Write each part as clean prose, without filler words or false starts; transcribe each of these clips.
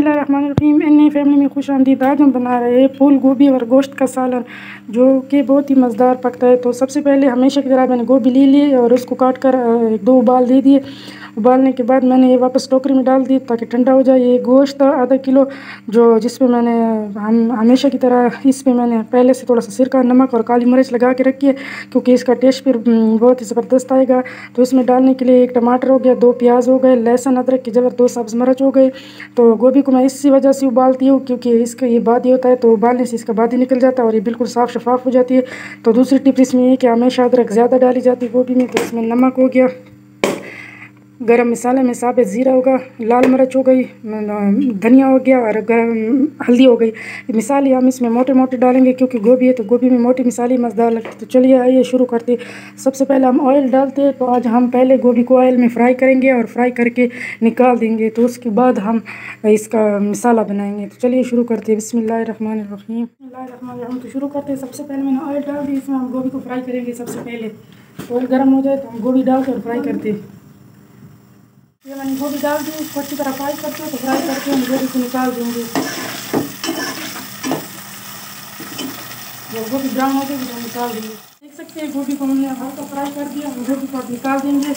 बिस्मिल्लाहिर्रहमानिर्रहीम। नई फैमिली में खुश आमदीद। आज हम बना रहे हैं फूल गोभी और गोश्त का सालन, जो कि बहुत ही मज़ेदार पकता है। तो सबसे पहले हमेशा की तरह मैंने गोभी ले ली और उसको काट कर दो उबाल दे दिए। उबालने के बाद मैंने ये वापस टोकरी में डाल दी ताकि ठंडा हो जाए। ये गोश्त आधा किलो जो जिसमें मैंने हम हमेशा की तरह इसमें मैंने पहले से थोड़ा सा सिरका, नमक और काली मिर्च लगा के रखी है, क्योंकि इसका टेस्ट फिर बहुत ही ज़बरदस्त आएगा। तो इसमें डालने के लिए एक टमाटर हो गया, 2 प्याज हो गए, लहसुन अदरक की जगह 2 सब्ज़ मिर्च हो गए। तो गोभी को मैं इसी वजह से उबालती हूँ क्योंकि इसका ये बादी होता है, तो उबालने से इसका बादी निकल जाता है और ये बिल्कुल साफ़ शफाफ हो जाती है। तो दूसरी टिप इसमें ये कि हमेशा अदरक ज़्यादा डाली जाती है गोभी में। तो इसमें नमक हो गया, गरम मसाले में साबित ज़ीरा होगा, लाल मिर्च हो गई, धनिया हो गया और हल्दी हो गई। मिसाले हम इसमें मोटे मोटे डालेंगे क्योंकि गोभी है, तो गोभी में मोटी मिसाले मज़ेदार लगती है। तो चलिए आइए शुरू करते। सबसे पहले हम ऑयल डालते हैं। तो आज हम पहले गोभी को ऑयल में फ्राई करेंगे और फ्राई करके निकाल देंगे, तो उसके बाद हम इसका मसाला बनाएंगे। तो चलिए शुरू करते हैं। बिस्मिल्लाहिर्रहमानिर्रहीम। तो शुरू करते हैं। सबसे पहले मैंने ऑयल डाल दी, इसमें हम गोभी को फ्राई करेंगे। सबसे पहले ऑयल गर्म हो जाए तो हम गोभी डाल कर फ्राई करते हैं। ये मैंने गोभी डाल दी, इसको अच्छी तरह फ्राई करते हैं। तो फ्राई करके हम गोभी को निकाल देंगे। जब गोभी ब्राउन हो जाएगी तो निकाल देंगे। देख सकते हैं गोभी को हमने हल्का फ्राई कर दिया। हम गोभी को निकाल देंगे।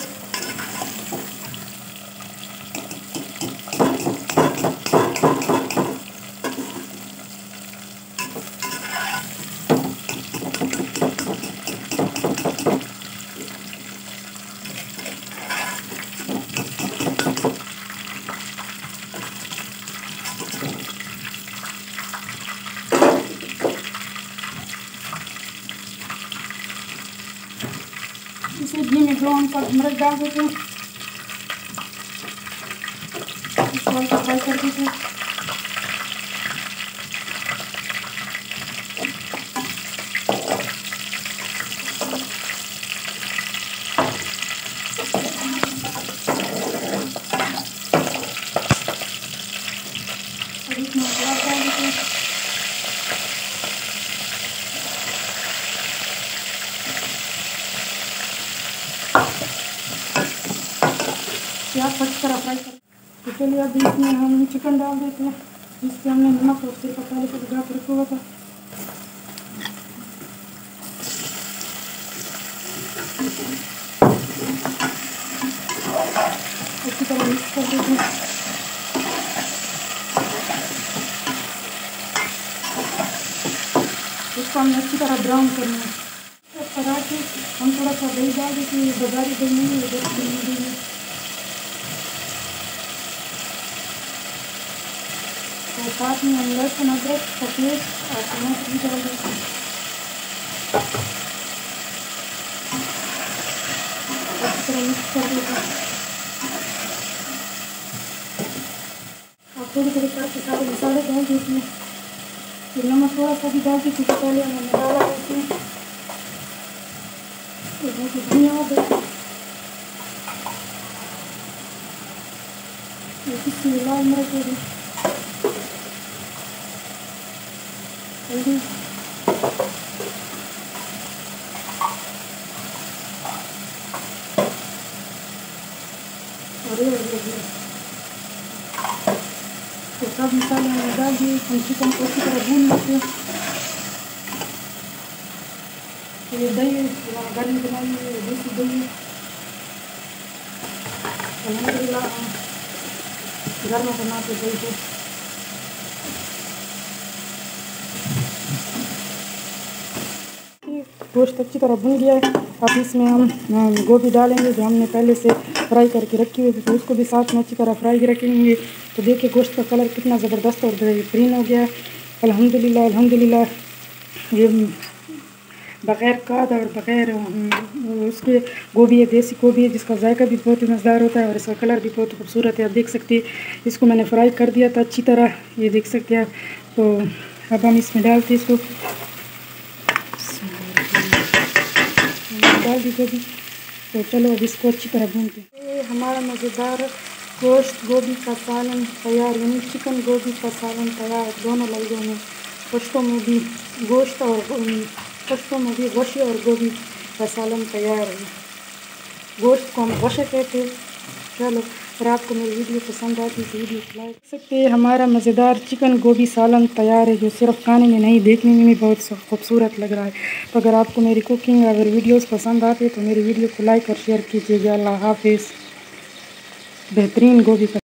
इसमें घी में 2 चम्मच मिर्च डाल देते हैं, इसको हल्का फ्राई कर देते हैं। और इसमें प्याज डाल देते हैं। प्याज अच्छी तरह फ्राई कर। तो चलिए अब इसमें हम चिकन डाल देते हैं, जिससे हमने नमक और सिरका पहले से लगा कर रखा हुआ था। अच्छी तरह मिक्स कर देते हैं। इसको हमने अच्छी तरह ब्राउन करना है। अब करा के हम थोड़ा सा दही डाल देते हैं। बाजारी दही नहीं है, दही है। तो साथ में हम लहसुन अदरक का पेस्ट और टमाटर भी डाल देते हैं। अच्छी तरह मिक्स कर देते हैं। और थोड़ी थोड़ी करके सारे मसाले डाल देते हैं। फिर नमक थोड़ा सा भी डाल के क्योंकि पहले हमने डाला देते हैं। धनिया हो गई, इसमें लाल मिर्च हो गई, हल्दी, तो सब मसाले हमने डाल दिए। हम चिकन को अच्छी तरह भून लेते हैं। तो ये दही घर में बनाई है, देसी दही अल्हम्दुलिल्लाह हम घर में बनाते दही को। गोश्त अच्छी तरह भुन गया है। अब इसमें हम गोभी डालेंगे जो हमने पहले से फ्राई करके रखी हुई थी, तो उसको भी साथ में अच्छी तरह फ्राई रखेंगे। तो देखिए गोश्त का कलर कितना ज़बरदस्त और बेहतरीन हो गया है। अल्हम्दुलिल्लाह अल्हम्दुलिल्लाह। ये बग़ैर खाद और बग़ैर उसके गोभी है, देसी गोभी है, जिसका जायका भी बहुत ही मज़ेदार होता है और इसका कलर भी बहुत खूबसूरत है। आप देख सकते हैं इसको मैंने फ्राई कर दिया था अच्छी तरह, ये देख सकते हैं आप। तो अब हम इसमें डालते हैं, इसको डाल दी गोभी। तो चलो अब इसको अच्छी तरह भूनते हैं। हमारा मज़ेदार गोश्त गोभी का सालन तैयार, यानी चिकन गोभी का सालन तैयार। दोनों लफ्ज़ों में, पश्तो में भी गोश्त और पश्तो में भी गोश्त और गोभी का सालन तैयार है। गोश्त को हम गोश्त कहते हैं। चलो अगर आपको मेरी वीडियो पसंद आती है तो वीडियो को लाइक कर सकते हैं। हमारा मज़ेदार चिकन गोभी सालन तैयार है, जो सिर्फ खाने में नहीं देखने में भी बहुत खूबसूरत लग रहा है। तो अगर आपको मेरी कुकिंग अगर वीडियोस पसंद आते तो मेरी वीडियो को लाइक और शेयर कीजिएगा। अल्लाह हाफिज़। बेहतरीन गोभी का